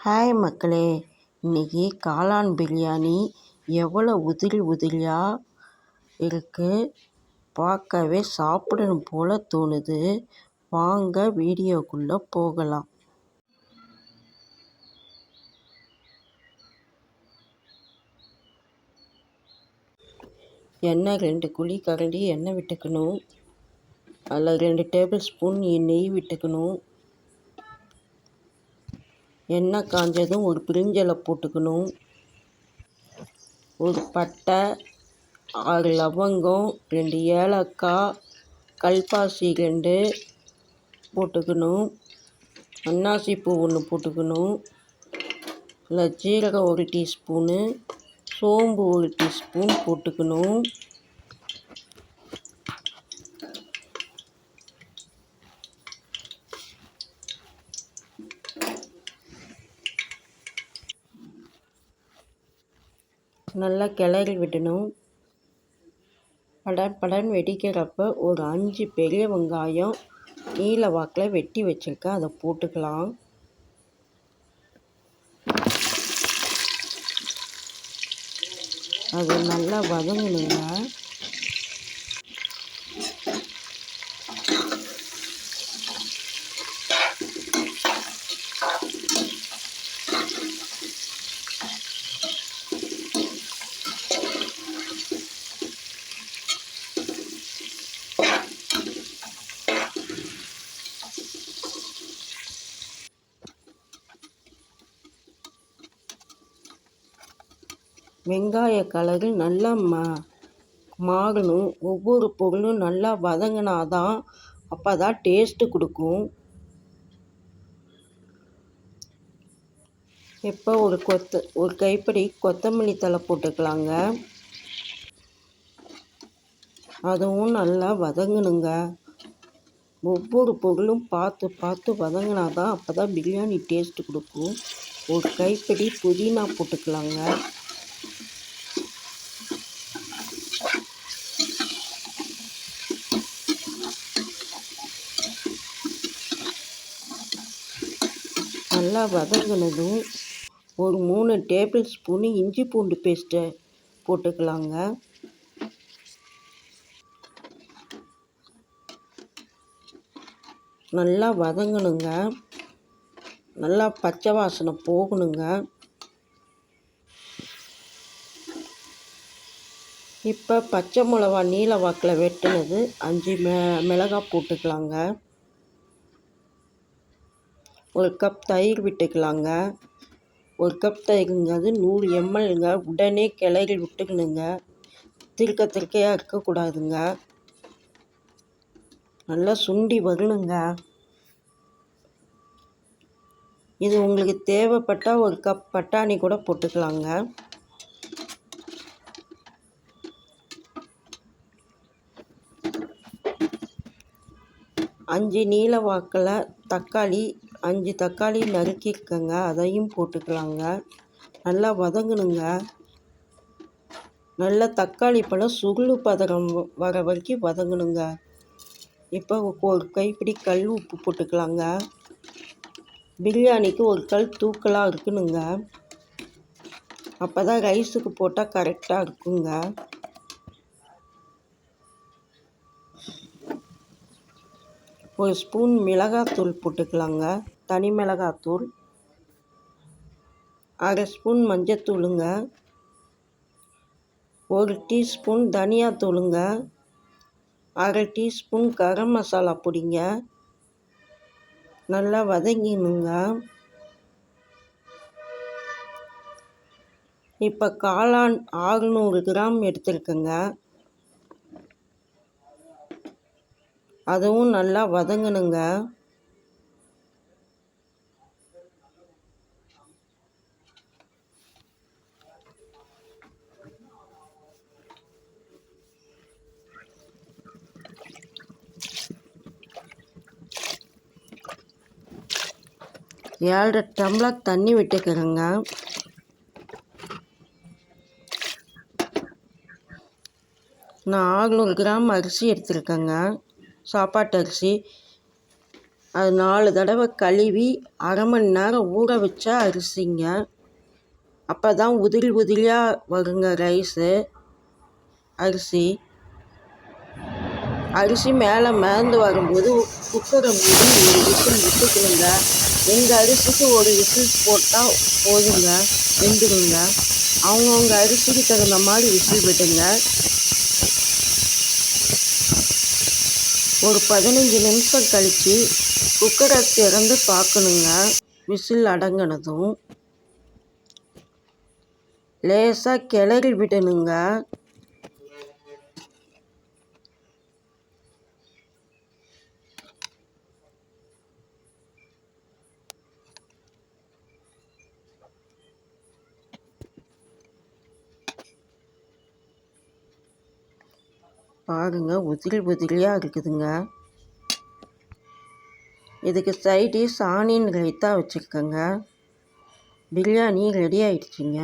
Hi மக்களே, இன்றைக்கி காளான் பிரியாணி எவ்வளோ உதிரி உதிரியாக இருக்குது, பார்க்கவே சாப்பிடணும் போல் தோணுது. வாங்க வீடியோக்குள்ளே போகலாம். எண்ணெய் 2 குழி கரண்டி எண்ணெய் விட்டுக்கணும். அதில் 2 டேபிள் ஸ்பூன் நெய் விட்டுக்கணும். எண்ணெய் காஞ்சதும் ஒரு பிரிஞ்சலை போட்டுக்கணும். ஒரு பட்டை, 6 லவங்கம், 2 ஏலக்காய், கல்பாசி 2 போட்டுக்கணும். அன்னாசி பூ 1 போட்டுக்கணும். இல்லை ஜீரகம் 1 டீஸ்பூனு, சோம்பு 1 டீஸ்பூன் போட்டுக்கணும். நல்லா கிளறி விடணும். படன் வெடிக்கிறப்ப ஒரு 5 பெரிய வெங்காயம் நீல வாக்கில் வெட்டி வச்சுருக்கேன், அதை போட்டுக்கலாம். அது நல்லா வதங்கணுங்க. வெங்காய கலரு நல்லா மாறணும். ஒவ்வொரு பொருளும் நல்லா வதங்கினாதான் அப்போ தான் டேஸ்ட்டு கொடுக்கும். இப்போ ஒரு கைப்பிடி கொத்தமல்லி தழை போட்டுக்கலாங்க. அதுவும் நல்லா வதங்கணுங்க. ஒவ்வொரு பொருளும் பார்த்து வதங்கினாதான் அப்போ தான் பிரியாணி டேஸ்ட்டு கொடுக்கும். ஒரு கைப்பிடி புதினா போட்டுக்கலாங்க. நல்லா வதங்கினதும் ஒரு 3 டேபிள் ஸ்பூனு இஞ்சி பூண்டு பேஸ்ட்டை போட்டுக்கலாங்க. நல்லா வதங்கணுங்க. நல்லா பச்சை வாசனை போகணுங்க. இப்போ பச்சை மிளகா நீல வாக்கில் வெட்டினது 5 மிளகாய் போட்டுக்கலாங்க. ஒரு கப் தயிர் விட்டுக்கலாங்க. ஒரு கப் தயிர்ங்கிறது 100 mlங்க. உடனே கிளறி விட்டுக்கணுங்க. திருக்கையாக இருக்கக்கூடாதுங்க. நல்லா சுண்டி வரணுங்க. இது உங்களுக்கு தேவைப்பட்டால் ஒரு கப் பட்டாணி கூட போட்டுக்கலாங்க. அஞ்சு நீல வாக்கில் தக்காளி 5 தக்காளி நறுக்கிக்கங்க, அதையும் போட்டுக்கலாங்க. நல்லா வதங்கணுங்க. நல்லா தக்காளி பழம் சுருளு பதம் வர வரைக்கும் வதங்கணுங்க. இப்போ ஒரு கைப்பிடி கல் உப்பு போட்டுக்கலாங்க. பிரியாணிக்கு ஒரு கல் தூக்கலாக இருக்கணுங்க. அப்போ தான் ரைஸுக்கு போட்டால் கரெக்டாக இருக்குங்க. ஒரு ஸ்பூன் மிளகாத்தூள் போட்டுக்கலாங்க, தனி மிளகாத்தூள். 1/2 spoon மஞ்சத்தூளுங்க. 1 teaspoon தனியாத்தூளுங்க. 1/2 teaspoon garam masala பொடிங்க. நல்லா வதங்கிடணுங்க. இப்போ காளான் 600 கிராம் எடுத்துருக்கேங்க. அதுவும் நல்லா வதங்கணுங்க. ஏழரை டம்ளர் தண்ணி விட்டுக்கிறேங்க. நான் 600 கிராம் அரிசி எடுத்துருக்கேங்க, சாப்பாட்டு அரிசி. அது 4 தடவை கழுவி அரை மணி நேரம் ஊற வச்ச அரிசிங்க. அப்போ தான் உதிரி உதிரியாக வருங்க அரிசி மேலே மிதந்து வரும்போது குக்கரை மூடி ஒரு விசில் விட்டுக்கணுங்க. எங்கள் அரிசிக்கு ஒரு விசில் போட்டால் போதுங்க, வெந்துடுங்க. அவங்கவுங்க அரிசிக்கு தகுந்த மாதிரி விசில் விட்டுங்க. ஒரு 15 நிமிஷம் கழித்து குக்கரை திறந்து பார்க்கணுங்க. விசில் அடங்கினதும் லேசாக கிளறி விடணுங்க. பாருங்க, உதிரி உதிரியாக இருக்குதுங்க. இதுக்கு சைடிஷ் ஆனியன் ரைத்தா வச்சுருக்கேங்க. பிரியாணி ரெடி ஆயிடுச்சுங்க.